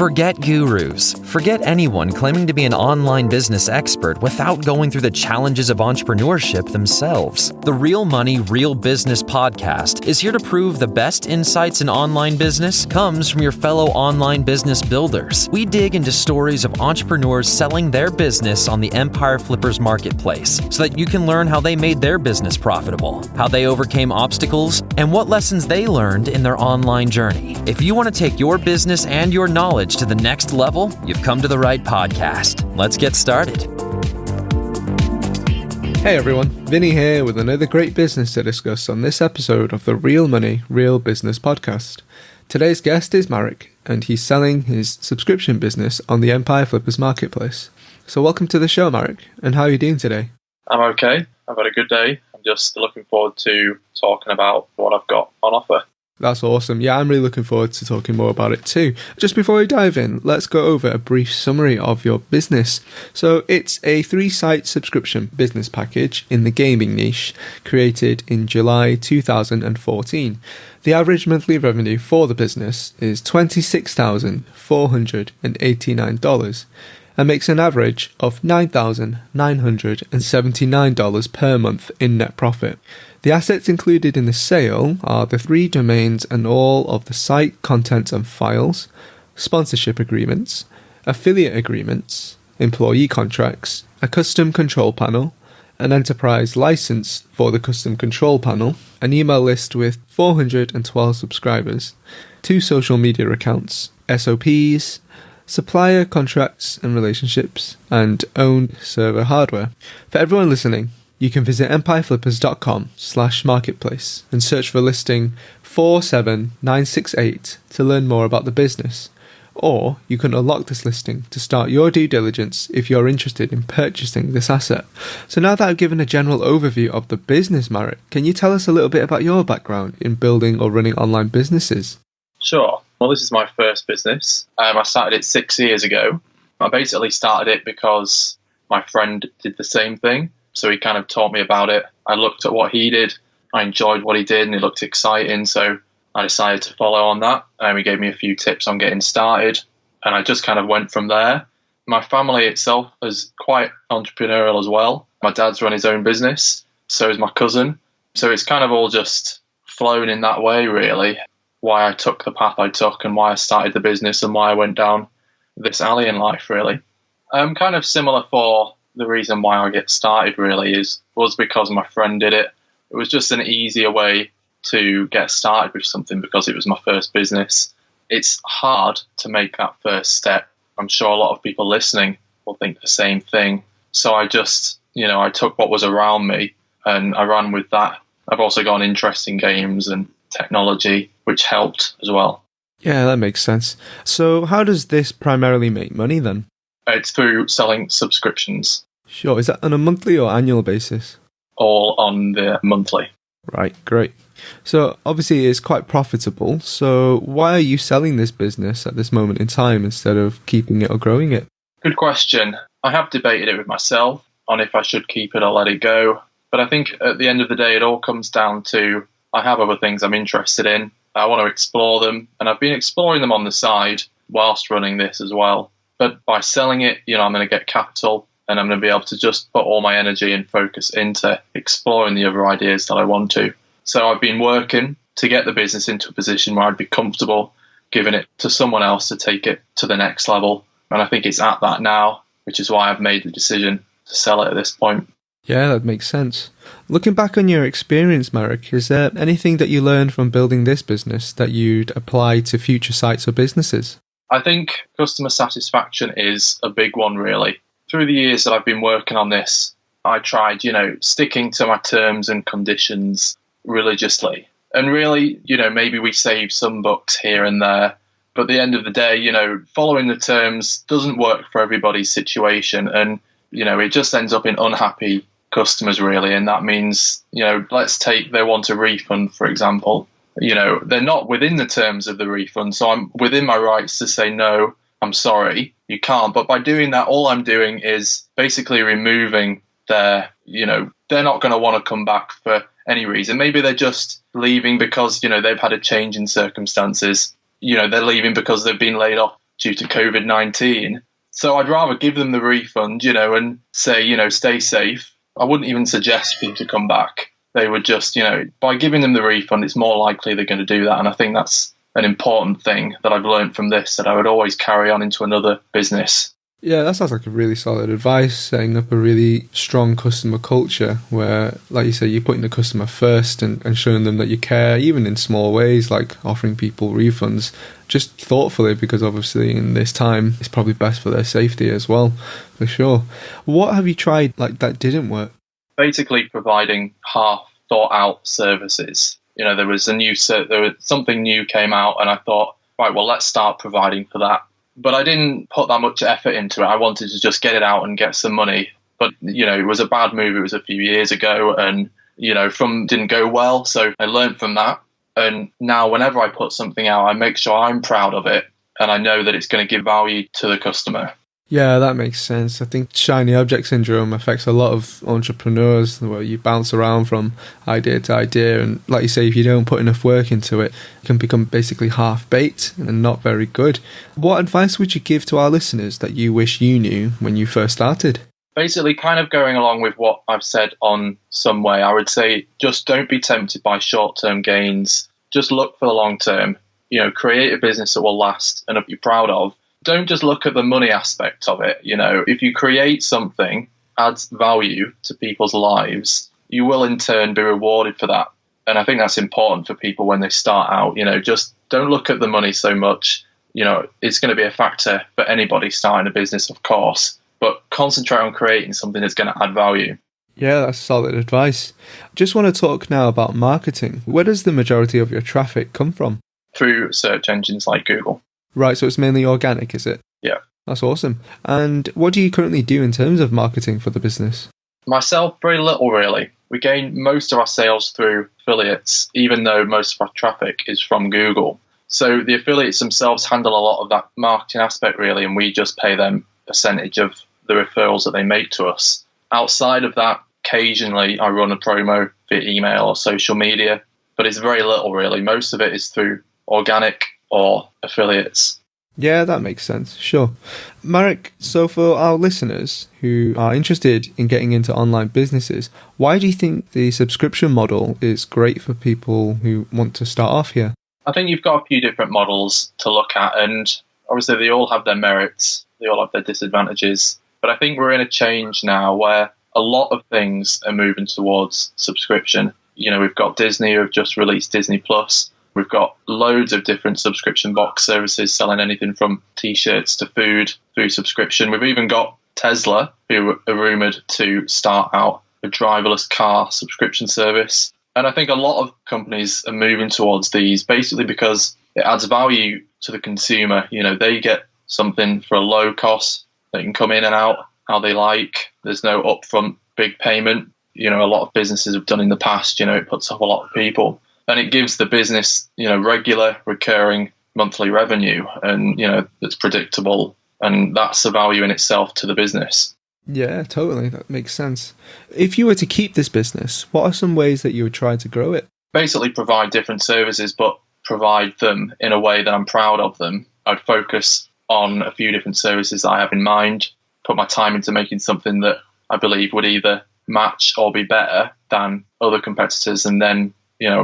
Forget gurus. Forget anyone claiming to be an online business expert without going through the challenges of entrepreneurship themselves. The Real Money, Real Business podcast is here to prove the best insights in online business comes from your fellow online business builders. We dig into stories of entrepreneurs selling their business on the Empire Flippers marketplace so that you can learn how they made their business profitable, how they overcame obstacles, and what lessons they learned in their online journey. If you want to take your business and your knowledge to the next level, you've come to the right podcast. Let's get started. Hey everyone, Vinnie here with another great business to discuss on this episode of the Real Money, Real Business podcast. Today's guest is Marek, and he's selling his subscription business on the Empire Flippers marketplace. So welcome to the show, Marek, and how are you doing today? I'm okay. I've had a good day. I'm just looking forward to talking about what I've got on offer. That's awesome. Yeah, I'm really looking forward to talking more about it too. Just before we dive in, let's go over a brief summary of your business. So it's a 3-site subscription business package in the gaming niche created in July 2014. The average monthly revenue for the business is $26,489 and makes an average of $9,979 per month in net profit. The assets included in the sale are the 3 domains and all of the site content and files, sponsorship agreements, affiliate agreements, employee contracts, a custom control panel, an enterprise license for the custom control panel, an email list with 412 subscribers, 2 social media accounts, SOPs, supplier contracts and relationships, and owned server hardware. For everyone listening, you can visit empireflippers.com/marketplace and search for listing 47968 to learn more about the business. Or you can unlock this listing to start your due diligence if you're interested in purchasing this asset. So now that I've given a general overview of the business, Marek, can you tell us a little bit about your background in building or running online businesses? Sure. Well, this is my first business. I started it 6 years ago. I basically started it because my friend did the same thing. So he kind of taught me about it. I looked at what he did. I enjoyed what he did and it looked exciting. So I decided to follow on that. And he gave me a few tips on getting started. And I just kind of went from there. My family itself is quite entrepreneurial as well. My dad's run his own business. So is my cousin. So it's kind of all just flown in that way, really. Why I took the path I took and why I started the business and why I went down this alley in life, really. Kind of similar for the reason why I get started really was because my friend did it. It was just an easier way to get started with something because it was my first business. It's hard to make that first step. I'm sure a lot of people listening will think the same thing. So I just, I took what was around me and I ran with that. I've also got an interest in games and technology, which helped as well. Yeah, that makes sense. So how does this primarily make money then? It's through selling subscriptions. Sure. Is that on a monthly or annual basis? All on the monthly. Right, great. So obviously it's quite profitable. So why are you selling this business at this moment in time instead of keeping it or growing it? Good question. I have debated it with myself on if I should keep it or let it go. But I think at the end of the day, it all comes down to I have other things I'm interested in. I want to explore them. And I've been exploring them on the side whilst running this as well. But by selling it, I'm going to get capital and I'm going to be able to just put all my energy and focus into exploring the other ideas that I want to. So I've been working to get the business into a position where I'd be comfortable giving it to someone else to take it to the next level. And I think it's at that now, which is why I've made the decision to sell it at this point. Yeah, that makes sense. Looking back on your experience, Marek, is there anything that you learned from building this business that you'd apply to future sites or businesses? I think customer satisfaction is a big one, really. Through the years that I've been working on this, I tried, sticking to my terms and conditions religiously. And really, maybe we save some bucks here and there. But at the end of the day, following the terms doesn't work for everybody's situation. And, it just ends up in unhappy customers, really. And that means, let's take they want a refund, for example. They're not within the terms of the refund. So I'm within my rights to say, no, I'm sorry, you can't. But by doing that, all I'm doing is basically removing their, they're not going to want to come back for any reason. Maybe they're just leaving because, they've had a change in circumstances. They're leaving because they've been laid off due to COVID-19. So I'd rather give them the refund, and say, stay safe. I wouldn't even suggest people to come back. They would just, by giving them the refund, it's more likely they're going to do that. And I think that's an important thing that I've learned from this, that I would always carry on into another business. Yeah, that sounds like a really solid advice, setting up a really strong customer culture where, like you say, you're putting the customer first and showing them that you care, even in small ways, like offering people refunds, just thoughtfully, because obviously in this time, it's probably best for their safety as well, for sure. What have you tried that didn't work? Basically providing half thought out services. There was something new came out and I thought, right, well, let's start providing for that. But I didn't put that much effort into it. I wanted to just get it out and get some money. But, it was a bad move. It was a few years ago and, didn't go well. So I learned from that. And now whenever I put something out, I make sure I'm proud of it. And I know that it's going to give value to the customer. Yeah, that makes sense. I think shiny object syndrome affects a lot of entrepreneurs where you bounce around from idea to idea. And like you say, if you don't put enough work into it, it can become basically half-baked and not very good. What advice would you give to our listeners that you wish you knew when you first started? Basically, kind of going along with what I've said on some way, I would say just don't be tempted by short-term gains. Just look for the long term. Create a business that will last and be proud of. Don't just look at the money aspect of it. If you create something, adds value to people's lives, you will in turn be rewarded for that. And I think that's important for people when they start out. Just don't look at the money so much. It's going to be a factor for anybody starting a business, of course, but concentrate on creating something that's going to add value. Yeah, that's solid advice. Just want to talk now about marketing. Where does the majority of your traffic come from? Through search engines like Google. Right, so it's mainly organic, is it? Yeah. That's awesome. And what do you currently do in terms of marketing for the business? Myself, very little really. We gain most of our sales through affiliates, even though most of our traffic is from Google. So the affiliates themselves handle a lot of that marketing aspect really, and we just pay them a percentage of the referrals that they make to us. Outside of that, occasionally I run a promo via email or social media, but it's very little really. Most of it is through organic or affiliates. Yeah, that makes sense. Sure. Marek, so for our listeners who are interested in getting into online businesses, why do you think the subscription model is great for people who want to start off here? I think you've got a few different models to look at, and obviously they all have their merits, they all have their disadvantages. But I think we're in a change now where a lot of things are moving towards subscription. We've got Disney who have just released Disney Plus. We've got loads of different subscription box services selling anything from T-shirts to food through subscription. We've even got Tesla, who are rumoured to start out a driverless car subscription service. And I think a lot of companies are moving towards these basically because it adds value to the consumer. They get something for a low cost. They can come in and out how they like. There's no upfront big payment. A lot of businesses have done in the past. It puts off a lot of people. And it gives the business, regular, recurring monthly revenue and, that's predictable. And that's a value in itself to the business. Yeah, totally. That makes sense. If you were to keep this business, what are some ways that you would try to grow it? Basically provide different services, but provide them in a way that I'm proud of them. I'd focus on a few different services that I have in mind, put my time into making something that I believe would either match or be better than other competitors, and then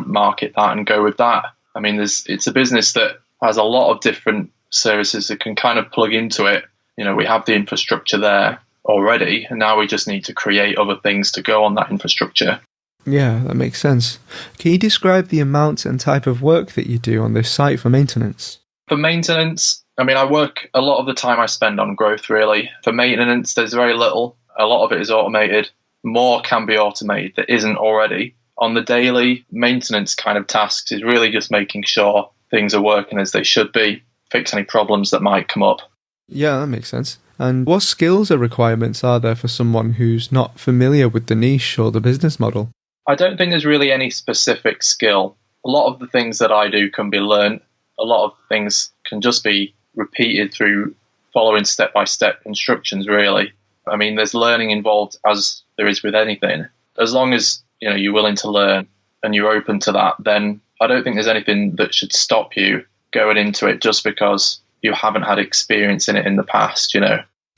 market that and go with that. I mean, it's a business that has a lot of different services that can kind of plug into it. We have the infrastructure there already, and now we just need to create other things to go on that infrastructure. Yeah, that makes sense. Can you describe the amount and type of work that you do on this site for maintenance? For maintenance, I mean, I work a lot of the time I spend on growth, really. For maintenance, there's very little. A lot of it is automated. More can be automated that isn't already. On the daily maintenance kind of tasks is really just making sure things are working as they should be, fix any problems that might come up. Yeah, that makes sense. And what skills or requirements are there for someone who's not familiar with the niche or the business model? I don't think there's really any specific skill. A lot of the things that I do can be learned. A lot of things can just be repeated through following step-by-step instructions, really. I mean, there's learning involved as there is with anything. As long as you're willing to learn and you're open to that, then I don't think there's anything that should stop you going into it just because you haven't had experience in it in the past,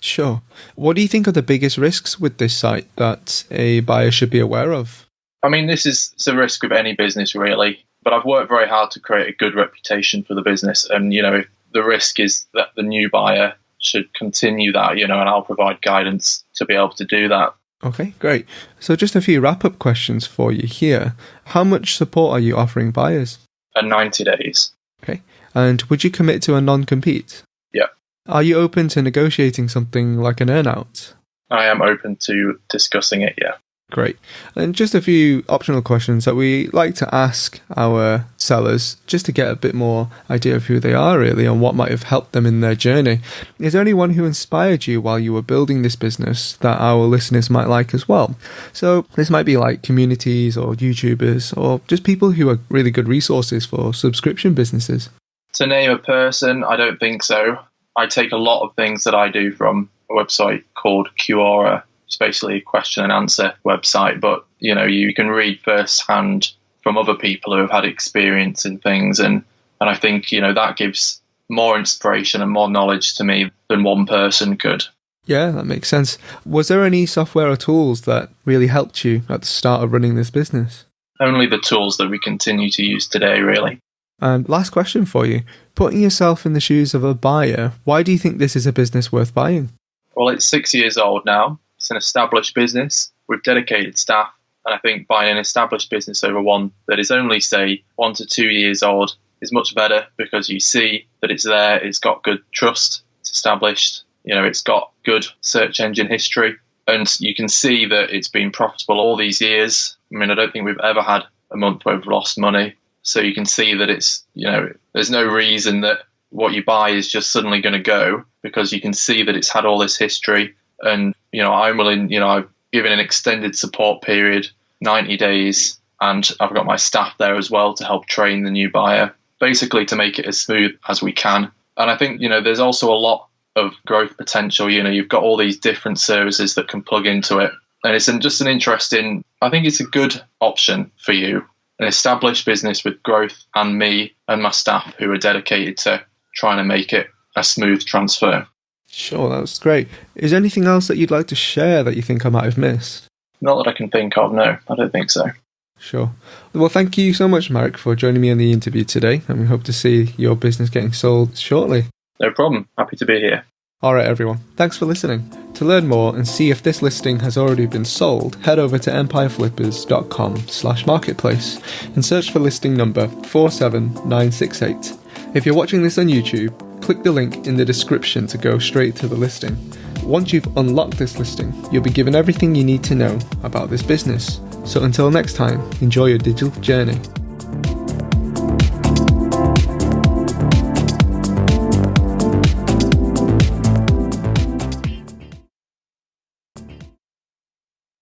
Sure. What do you think are the biggest risks with this site that a buyer should be aware of? I mean, it's a risk with any business, really. But I've worked very hard to create a good reputation for the business. And, if the risk is that the new buyer should continue that, and I'll provide guidance to be able to do that. Okay, great. So just a few wrap-up questions for you here. How much support are you offering buyers? 90 days. Okay. And would you commit to a non-compete? Yeah. Are you open to negotiating something like an earn-out? I am open to discussing it, yeah. Great. And just a few optional questions that we like to ask our sellers just to get a bit more idea of who they are really and what might have helped them in their journey. Is there anyone who inspired you while you were building this business that our listeners might like as well? So this might be like communities or YouTubers or just people who are really good resources for subscription businesses. To name a person, I don't think so. I take a lot of things that I do from a website called Quora. It's basically a question and answer website, but you can read firsthand from other people who have had experience in things, and I think that gives more inspiration and more knowledge to me than one person could. Yeah, that makes sense. Was there any software or tools that really helped you at the start of running this business? Only the tools that we continue to use today, really. And last question for you. Putting yourself in the shoes of a buyer, why do you think this is a business worth buying? Well, it's 6 years old now. It's an established business with dedicated staff. And I think buying an established business over one that is only, say, 1 to 2 years old is much better because you see that it's there, it's got good trust, it's established, it's got good search engine history, and you can see that it's been profitable all these years. I mean, I don't think we've ever had a month where we've lost money. So you can see that it's, there's no reason that what you buy is just suddenly going to go, because you can see that it's had all this history. And, I'm willing, I've given an extended support period, 90 days, and I've got my staff there as well to help train the new buyer, basically to make it as smooth as we can. And I think, there's also a lot of growth potential. You've got all these different services that can plug into it. And it's just an interesting, I think it's a good option for you. An established business with growth, and me and my staff who are dedicated to trying to make it a smooth transfer. Sure, that was great. Is there anything else that you'd like to share that you think I might have missed? Not that I can think of, no. I don't think so. Sure. Well, thank you so much, Marek, for joining me on the interview today, and we hope to see your business getting sold shortly. No problem. Happy to be here. All right, everyone. Thanks for listening. To learn more and see if this listing has already been sold, head over to empireflippers.com/marketplace and search for listing number 47968. If you're watching this on YouTube, click the link in the description to go straight to the listing. Once you've unlocked this listing, you'll be given everything you need to know about this business. So until next time, enjoy your digital journey.